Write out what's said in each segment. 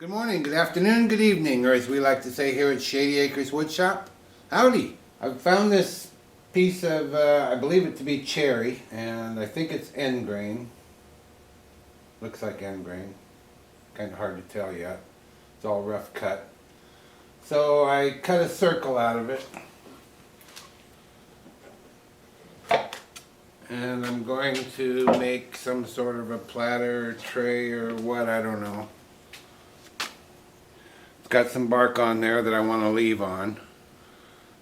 Good morning, good afternoon, good evening, or as we like to say here at Shady Acres Woodshop, howdy. I've found this piece of, I believe it to be cherry, and I think it's end grain. Looks like end grain. Kind of hard to tell yet. It's all rough cut. So I cut a circle out of it. And I'm going to make some sort of a platter or tray or what, I don't know. Got some bark on there that I want to leave on.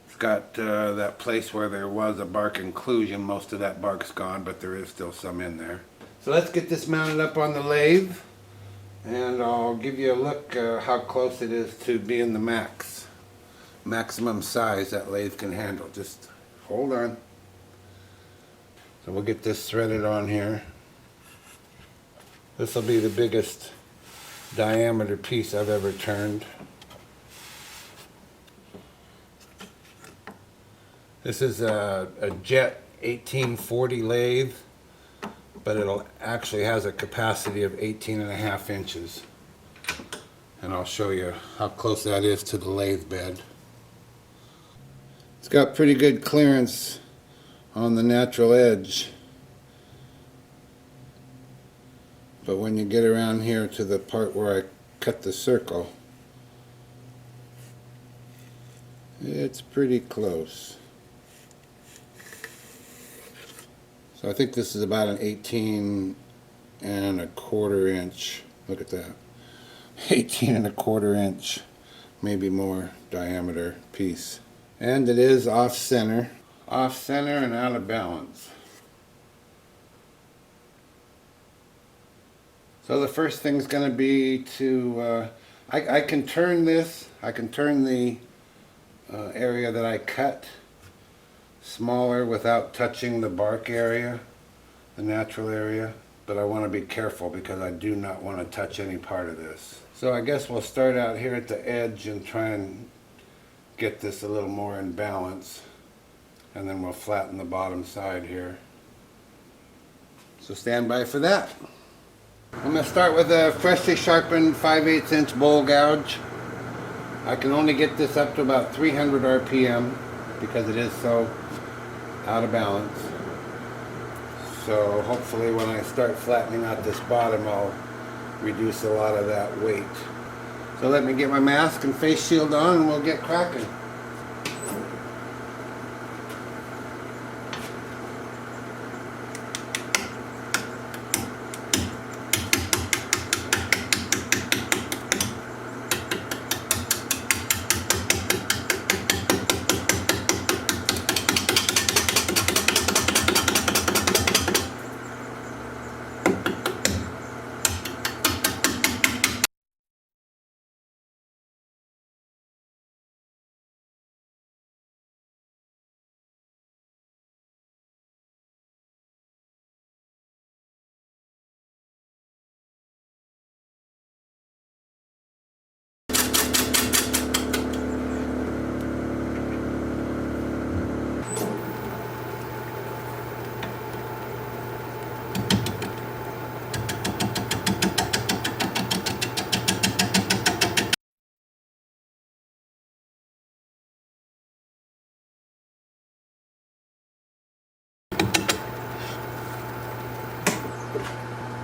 It's got that place where there was a bark inclusion. Most of that bark's gone, but there is still some in there. So let's get this mounted up on the lathe, and I'll give you a look how close it is to being the maximum size that lathe can handle. Just hold on. So we'll get this threaded on here. This will be the biggest diameter piece I've ever turned. This is a Jet 1840 lathe, but it actually has a capacity of 18.5 inches. And I'll show you how close that is to the lathe bed. It's got pretty good clearance on the natural edge. But when you get around here to the part where I cut the circle, it's pretty close. So I think this is about an 18.25 inch. Look at that. 18.25 inch, maybe more diameter piece. And it is off center. Off center and out of balance. So the first thing is going to be to, I can turn this, I can turn the area that I cut smaller without touching the bark area, the natural area, but I want to be careful because I do not want to touch any part of this. So I guess we'll start out here at the edge and try and get this a little more in balance, and then we'll flatten the bottom side here. So stand by for that. I'm going to start with a freshly sharpened 5/8 inch bowl gouge. I can only get this up to about 300 RPM because it is so out of balance. So hopefully when I start flattening out this bottom, I'll reduce a lot of that weight. So let me get my mask and face shield on and we'll get cracking.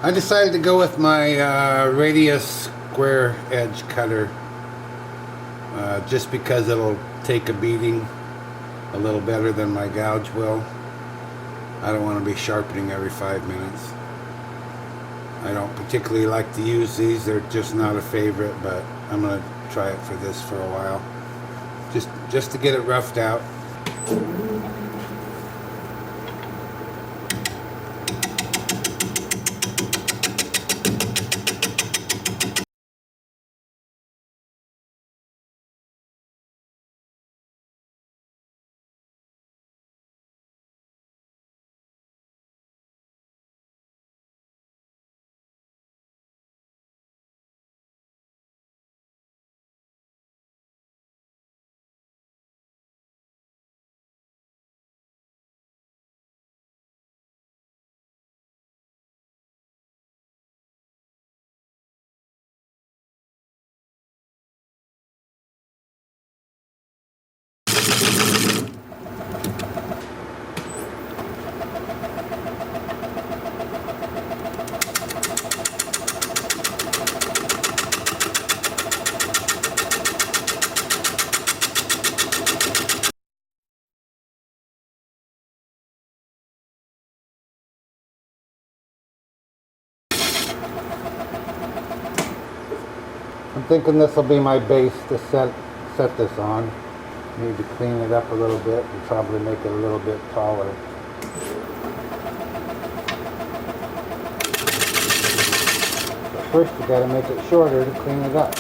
I decided to go with my radius square edge cutter just because it'll take a beating a little better than my gouge will. I don't want to be sharpening every 5 minutes. I don't particularly like to use these. They're just not a favorite, but I'm going to try it for this for a while. Just to get it roughed out. I'm thinking this will be my base to set this on. Need to clean it up a little bit and probably make it a little bit taller. But first you gotta make it shorter to clean it up.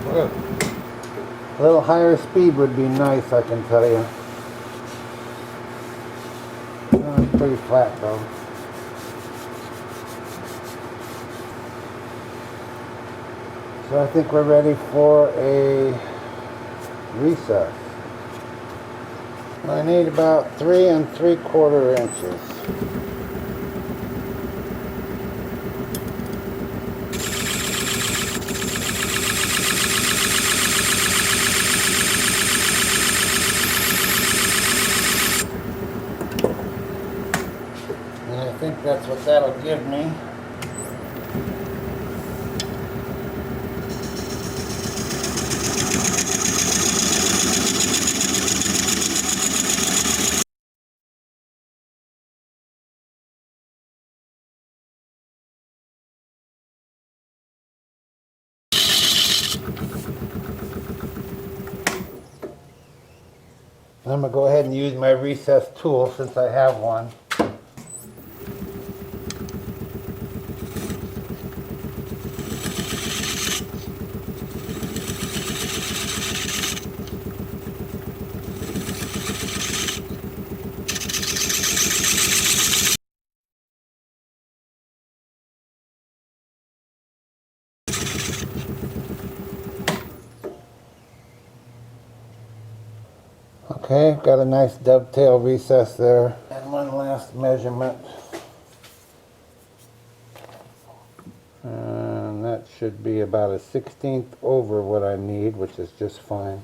Good. A little higher speed would be nice, I can tell you. It's pretty flat though. So I think we're ready for a recess. I need about 3 3/4 inches. And I think that's what that'll give me. I'm going to go ahead and use my recess tool since I have one. Okay, got a nice dovetail recess there. And one last measurement. And that should be about a 1/16 over what I need, which is just fine.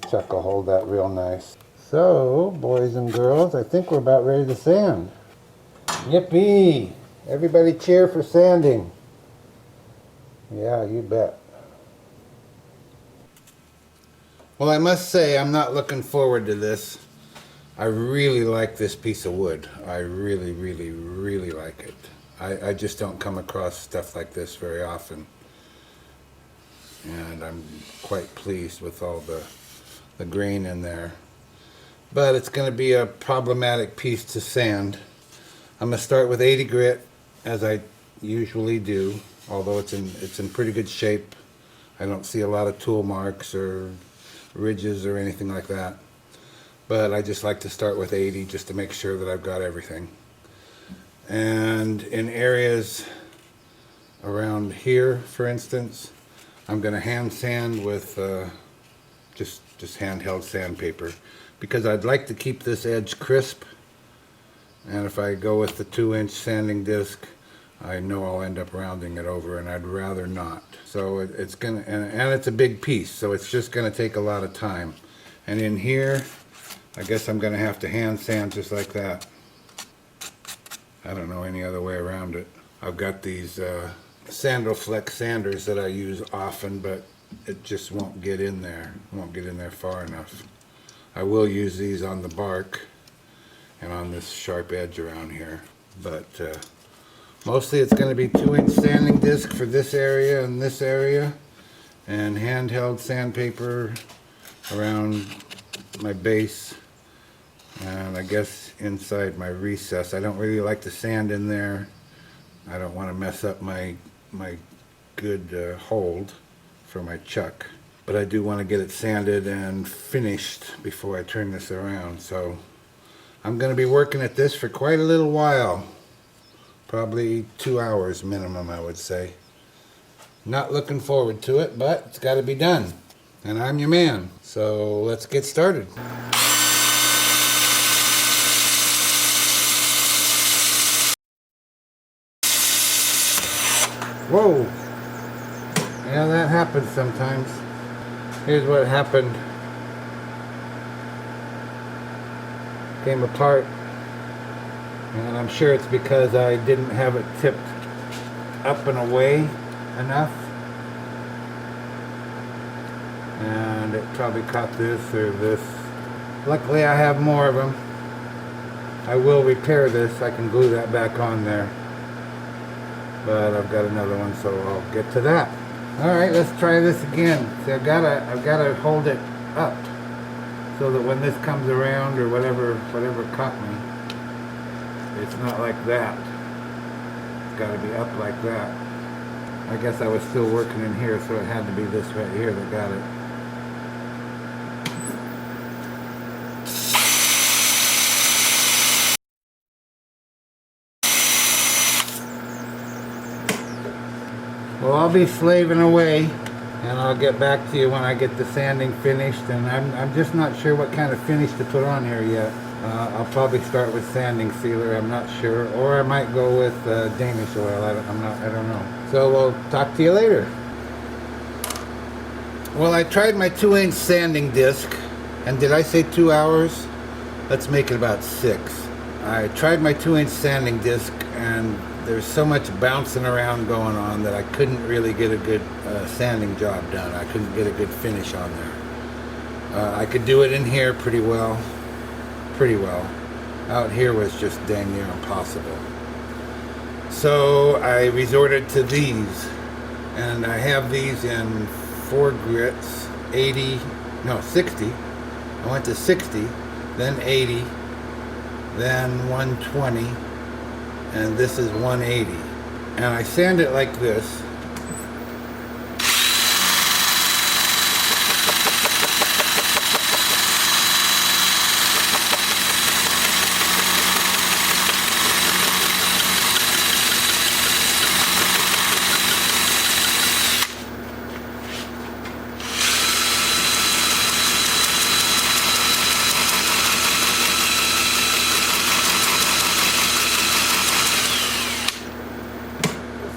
Chuck will hold that real nice. So, boys and girls, I think we're about ready to sand. Yippee! Everybody cheer for sanding. Yeah, you bet. Well, I must say, I'm not looking forward to this. I really like this piece of wood. I really, really, really like it. I just don't come across stuff like this very often. And I'm quite pleased with all the grain in there. But it's going to be a problematic piece to sand. I'm going to start with 80 grit, as I usually do, although it's in pretty good shape. I don't see a lot of tool marks or ridges or anything like that. But I just like to start with 80 just to make sure that I've got everything. And in areas around here, for instance, I'm going to hand sand with just handheld sandpaper, because I'd like to keep this edge crisp. And if I go with the 2-inch sanding disc, I know I'll end up rounding it over, and I'd rather not. So it's gonna, and it's a big piece, so it's just gonna take a lot of time. And in here, I guess I'm gonna have to hand sand just like that. I don't know any other way around it. I've got these Sandalflex sanders that I use often, but it just won't get in there. Won't get in there far enough. I will use these on the bark and on this sharp edge around here, but mostly it's going to be 2-inch sanding disc for this area and this area, and handheld sandpaper around my base, and I guess inside my recess. I don't really like to sand in there. I don't want to mess up my good hold for my chuck. But I do want to get it sanded and finished before I turn this around. So I'm going to be working at this for quite a little while. Probably 2 hours minimum, I would say. Not looking forward to it, but it's got to be done. And I'm your man. So let's get started. Whoa! Yeah, that happens sometimes. Here's what happened. Came apart. And I'm sure it's because I didn't have it tipped up and away enough. And it probably caught this or this. Luckily I have more of them. I will repair this. I can glue that back on there. But I've got another one, so I'll get to that. Alright, let's try this again. See, I've gotta hold it up so that when this comes around or whatever caught me, it's not like that. It's gotta be up like that. I guess I was still working in here, so it had to be this right here that got it. Well, I'll be slaving away, and I'll get back to you when I get the sanding finished. And I'm just not sure what kind of finish to put on here yet. I'll probably start with sanding sealer. I'm not sure, or I might go with Danish oil. I don't know. So we'll talk to you later. Well, I tried my 2-inch sanding disc, and did I say 2 hours? Let's make it about 6. I tried my 2-inch sanding disc, and there's so much bouncing around going on that I couldn't really get a good sanding job done. I couldn't get a good finish on there. I could do it in here pretty well. Out here was just dang near impossible. So I resorted to these, and I have these in 4 grits, 60. I went to 60, then 80, then 120. And this is 180, and I sand it like this.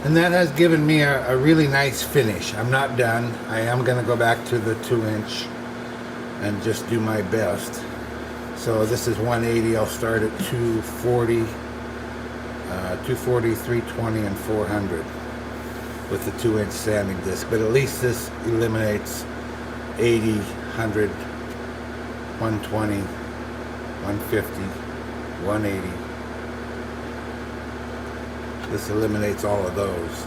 And that has given me a really nice finish. I'm not done. I am going to go back to the 2-inch and just do my best. So this is 180. I'll start at 240, 320, and 400 with the 2-inch sanding disc. But at least this eliminates 80, 100, 120, 150, 180. This eliminates all of those.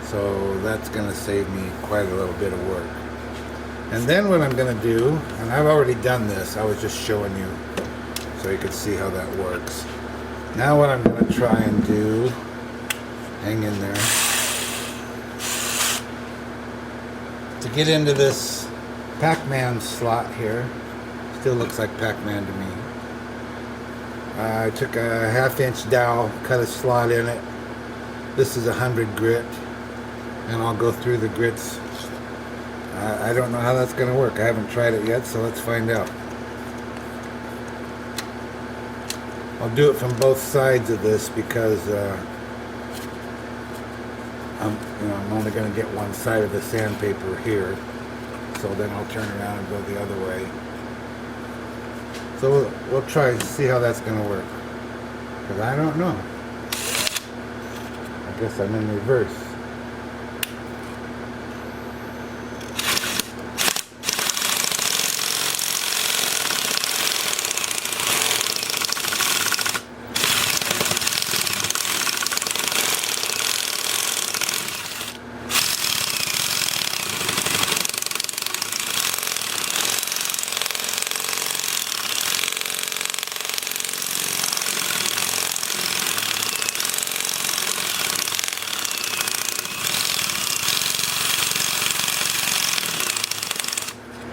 So that's going to save me quite a little bit of work. And then what I'm going to do, and I've already done this, I was just showing you so you could see how that works. Now what I'm going to try and do, hang in there, to get into this Pac-Man slot here. Still looks like Pac-Man to me. I took a 1/2-inch dowel, cut a slot in it. This is 100 grit, and I'll go through the grits. I don't know how that's going to work. I haven't tried it yet, so let's find out. I'll do it from both sides of this because I'm only going to get one side of the sandpaper here, so then I'll turn around and go the other way. So we'll try and see how that's going to work, because I don't know. I guess I'm in reverse.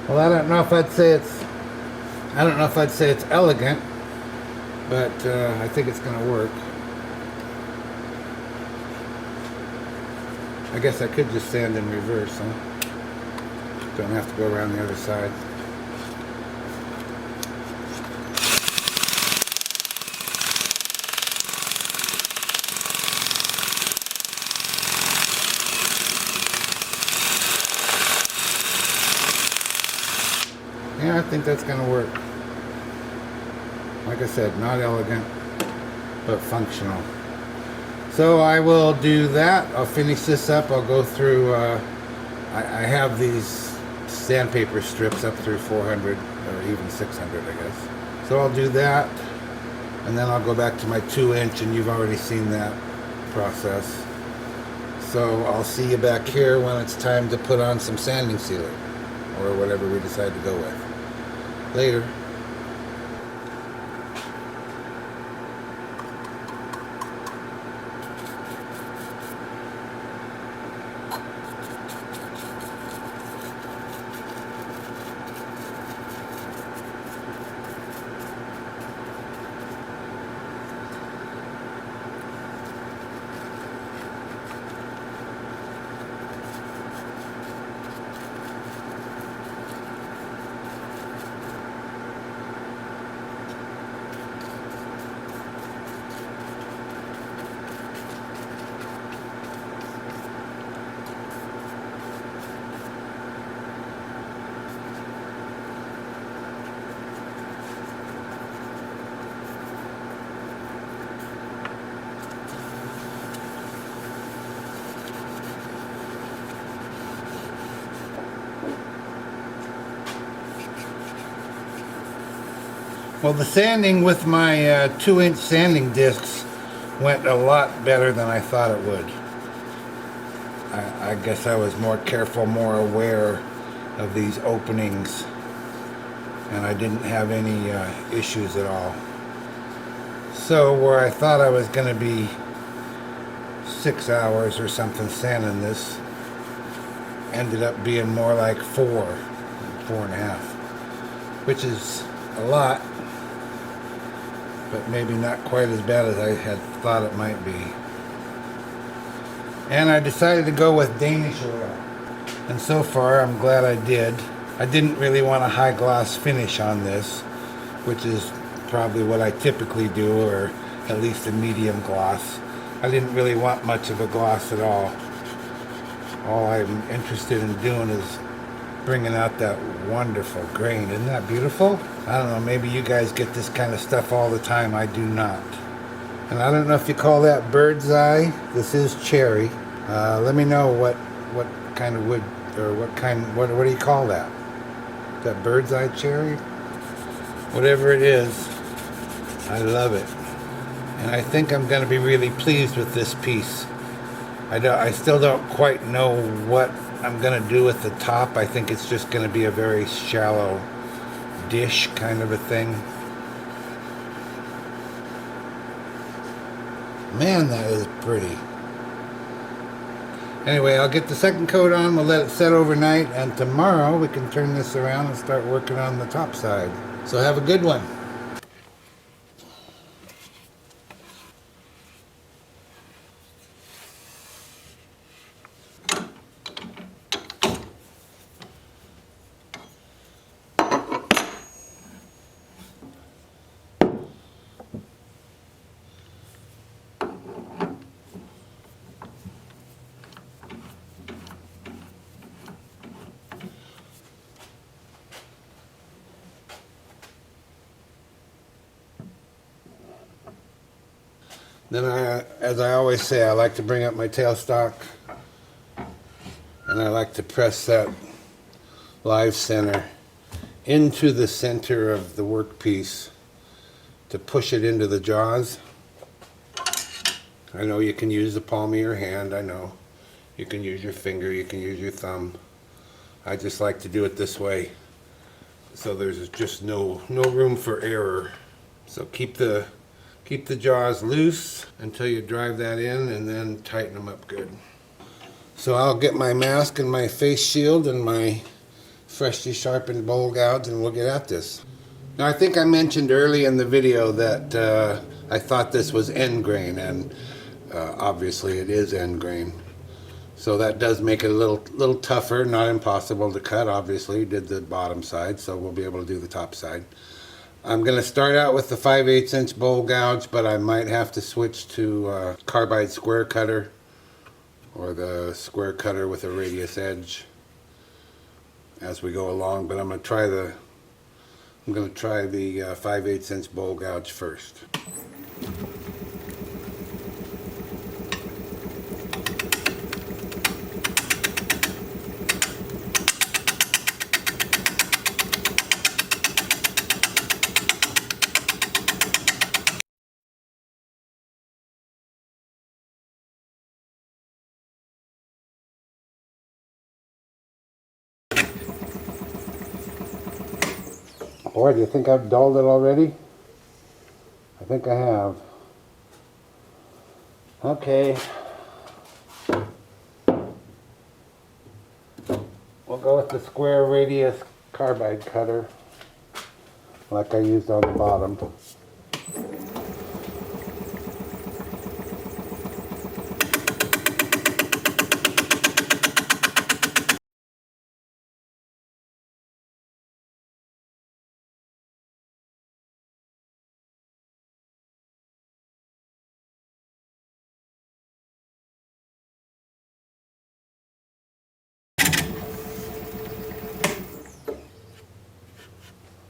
Well, I don't know if I'd say it's elegant, but I think it's going to work. I guess I could just sand in reverse, huh? Don't have to go around the other side. Yeah, I think that's going to work. Like I said, not elegant, but functional. So I will do that. I'll finish this up. I'll go through, I have these sandpaper strips up through 400 or even 600, I guess. So I'll do that, and then I'll go back to my 2-inch, and you've already seen that process. So I'll see you back here when it's time to put on some sanding sealer, or whatever we decide to go with. Later. Well, the sanding with my 2-inch sanding discs went a lot better than I thought it would. I guess I was more careful, more aware of these openings, and I didn't have any issues at all. So where I thought I was going to be 6 hours or something sanding this, ended up being more like 4.5, which is a lot, but maybe not quite as bad as I had thought it might be. And I decided to go with Danish oil, and so far I'm glad I did. I didn't really want a high gloss finish on this, which is probably what I typically do, or at least a medium gloss. I didn't really want much of a gloss at all. All I'm interested in doing is bringing out that wonderful grain. Isn't that beautiful? I don't know, maybe you guys get this kind of stuff all the time. I do not. And I don't know if you call that bird's eye. This is cherry. Let me know what kind of wood, or what do you call that? Is that bird's eye cherry? Whatever it is, I love it. And I think I'm going to be really pleased with this piece. I still don't quite know what I'm going to do with the top. I think it's just going to be a very shallow dish kind of a thing. Man, that is pretty. Anyway, I'll get the second coat on, we'll let it set overnight, and tomorrow we can turn this around and start working on the top side. So have a good one. Then as I always say, I like to bring up my tailstock, and I like to press that live center into the center of the workpiece to push it into the jaws. I know you can use the palm of your hand, I know. You can use your finger, you can use your thumb. I just like to do it this way, so there's just no room for error. So keep the jaws loose until you drive that in, and then tighten them up good. So I'll get my mask and my face shield and my freshly sharpened bowl gouge, and we'll get at this. Now, I think I mentioned early in the video that I thought this was end grain, and obviously it is end grain. So that does make it a little tougher, not impossible to cut. Obviously, did the bottom side, so we'll be able to do the top side. I'm going to start out with the 5/8 inch bowl gouge, but I might have to switch to carbide square cutter or the square cutter with a radius edge as we go along. But I'm going to try the 5/8 inch bowl gouge first. Boy, do you think I've dulled it already? I think I have. Okay. We'll go with the square radius carbide cutter, like I used on the bottom.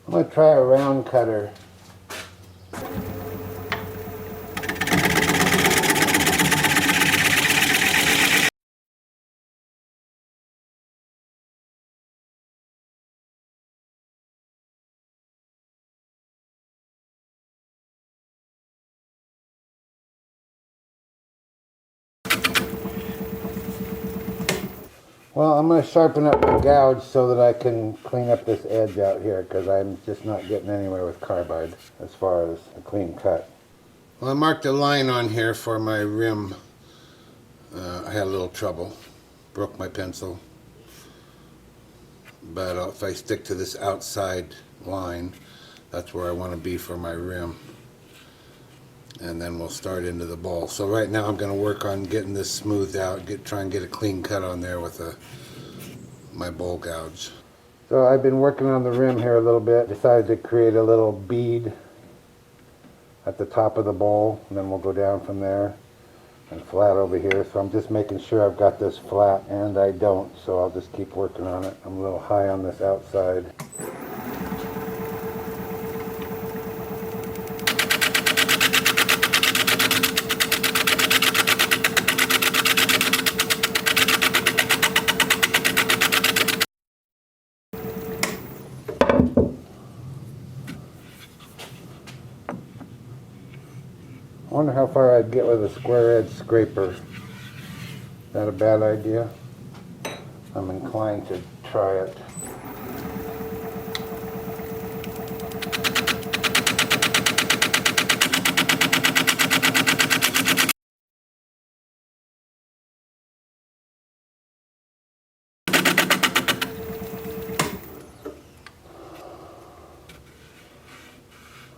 I'm going to try a round cutter. Well, I'm going to sharpen up the gouge so that I can clean up this edge out here, because I'm just not getting anywhere with carbide as far as a clean cut. Well, I marked a line on here for my rim. I had a little trouble. Broke my pencil. But if I stick to this outside line, that's where I want to be for my rim. And then we'll start into the bowl. So right now I'm going to work on getting this smoothed out, try and get a clean cut on there with my bowl gouge. So I've been working on the rim here a little bit. Decided to create a little bead at the top of the bowl, and then we'll go down from there and flat over here. So I'm just making sure I've got this flat, and I don't, so I'll just keep working on it. I'm a little high on this outside. I wonder how far I'd get with a square edge scraper. Is that a bad idea? I'm inclined to try it.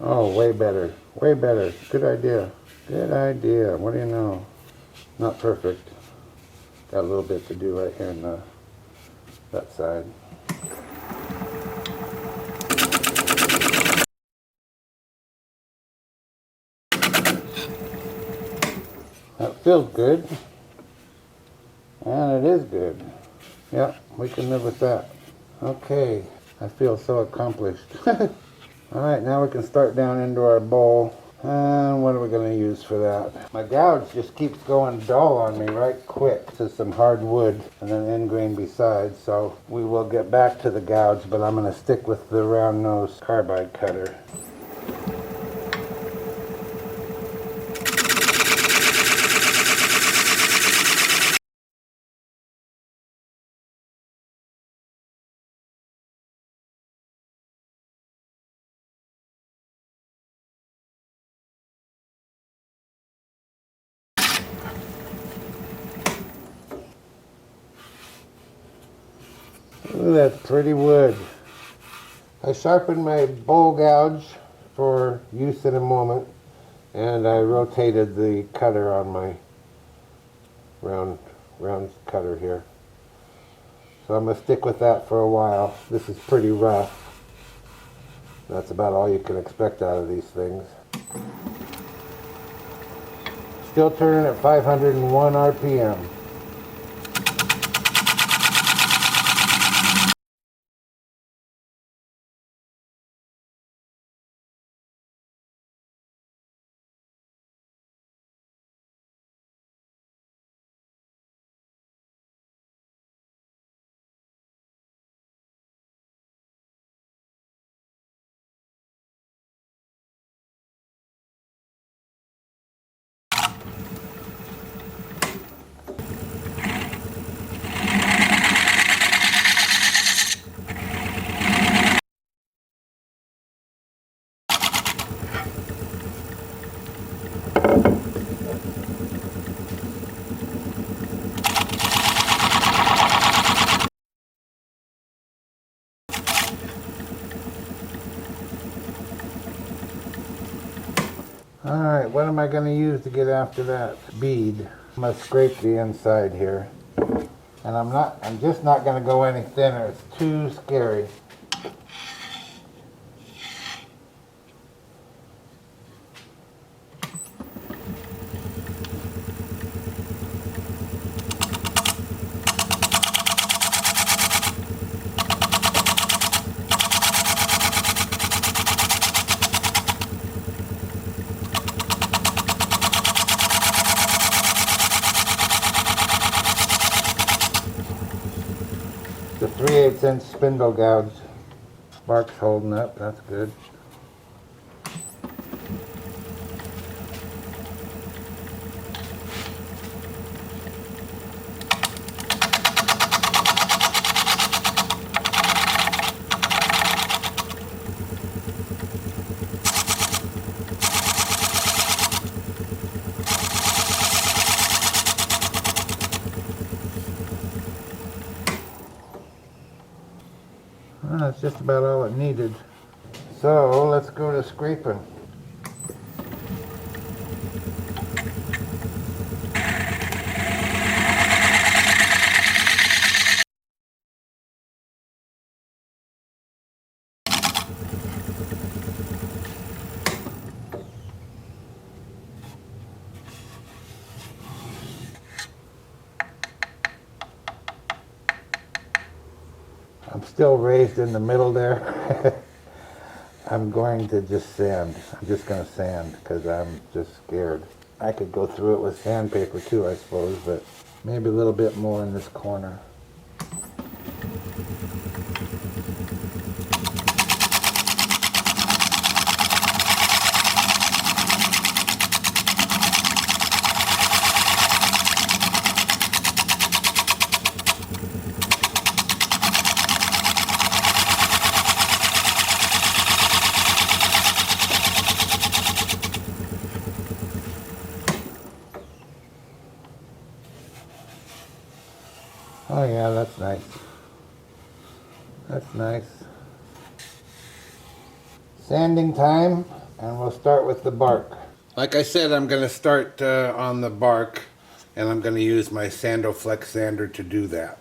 Oh, way better. Way better. Good idea. Good idea. What do you know? Not perfect. Got a little bit to do right here in that side. That feels good. And it is good. Yeah, we can live with that. Okay. I feel so accomplished. Alright, now we can start down into our bowl. And what are we going to use for that? My gouge just keeps going dull on me right quick. This is some hard wood and then end grain besides, so we will get back to the gouge, but I'm going to stick with the round nose carbide cutter. Ooh, that's pretty wood. I sharpened my bowl gouge for use in a moment, and I rotated the cutter on my round cutter here. So I'm going to stick with that for a while. This is pretty rough. That's about all you can expect out of these things. Still turning at 501 RPM. Alright, what am I going to use to get after that bead? I'm going to scrape the inside here. And I'm just not going to go any thinner. It's too scary. The 3/8 inch spindle gouge. Bark's holding up, that's good. Well, that's just about all it needed. So let's go to scraping. I'm still raised in the middle there. I'm going to just sand. I'm just going to sand because I'm just scared. I could go through it with sandpaper too, I suppose, but maybe a little bit more in this corner. Oh yeah, that's nice. That's nice. Sanding time, and we'll start with the bark. Like I said, I'm going to start on the bark, and I'm going to use my Sandoflex sander to do that.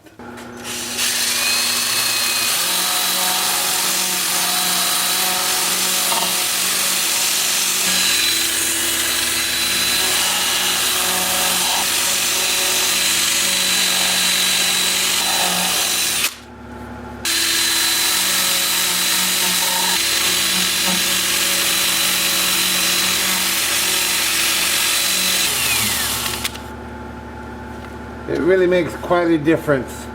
It really makes quite a difference.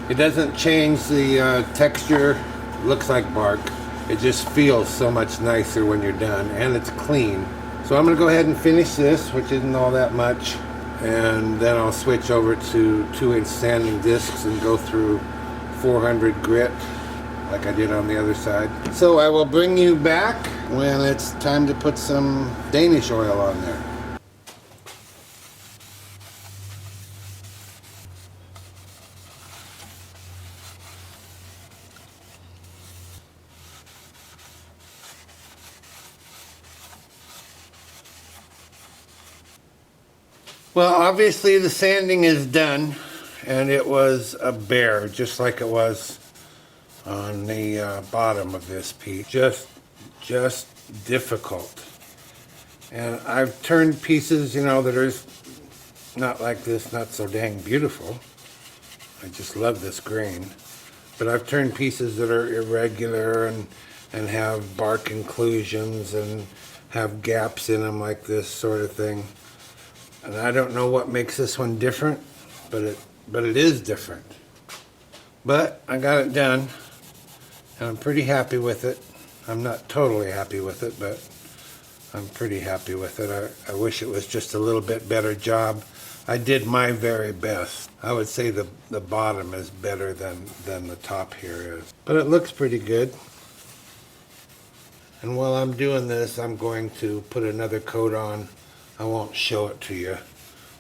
It doesn't change the texture. Looks like bark. It just feels so much nicer when you're done, and it's clean. So I'm going to go ahead and finish this, which isn't all that much, and then I'll switch over to 2-inch sanding discs and go through 400 grit like I did on the other side. So I will bring you back when it's time to put some Danish oil on there. Well, obviously the sanding is done, and it was a bear, just like it was on the bottom of this piece. Just difficult. And I've turned pieces, you know, that are not like this, not so dang beautiful. I just love this grain. But I've turned pieces that are irregular and have bark inclusions and have gaps in them like this sort of thing. And I don't know what makes this one different, but it is different. But I got it done, and I'm pretty happy with it. I'm not totally happy with it, but I'm pretty happy with it. I wish it was just a little bit better job. I did my very best. I would say the bottom is better than the top here is. But it looks pretty good. And while I'm doing this, I'm going to put another coat on. I won't show it to you,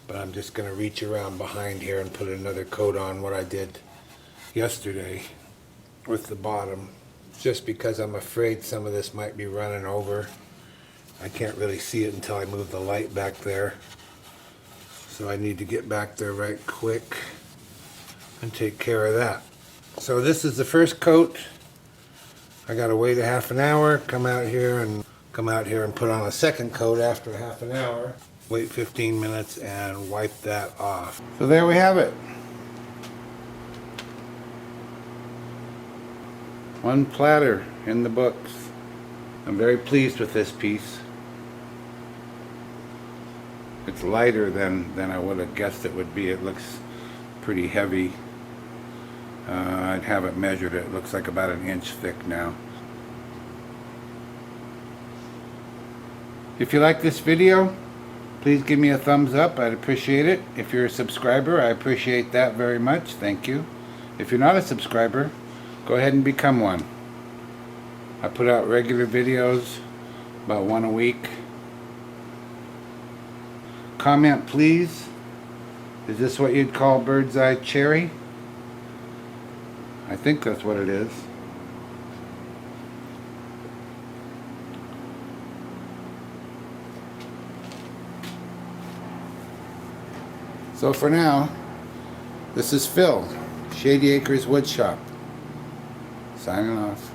but I'm just going to reach around behind here and put another coat on what I did yesterday with the bottom, just because I'm afraid some of this might be running over. I can't really see it until I move the light back there, so I need to get back there right quick and take care of that. So this is the first coat. I gotta wait a half an hour, come out here and put on a second coat after half an hour, wait 15 minutes and wipe that off. So there we have it. One platter in the books. I'm very pleased with this piece. It's lighter than I would have guessed it would be. It looks pretty heavy. I'd have it measured. It looks like about 1 inch thick now. If you like this video, please give me a thumbs up. I'd appreciate it. If you're a subscriber, I appreciate that very much. Thank you. If you're not a subscriber, go ahead and become one. I put out regular videos, about 1 a week. Comment, please. Is this what you'd call bird's eye cherry? I think that's what it is. So for now, this is Phil, Shady Acres Wood Shop, signing off.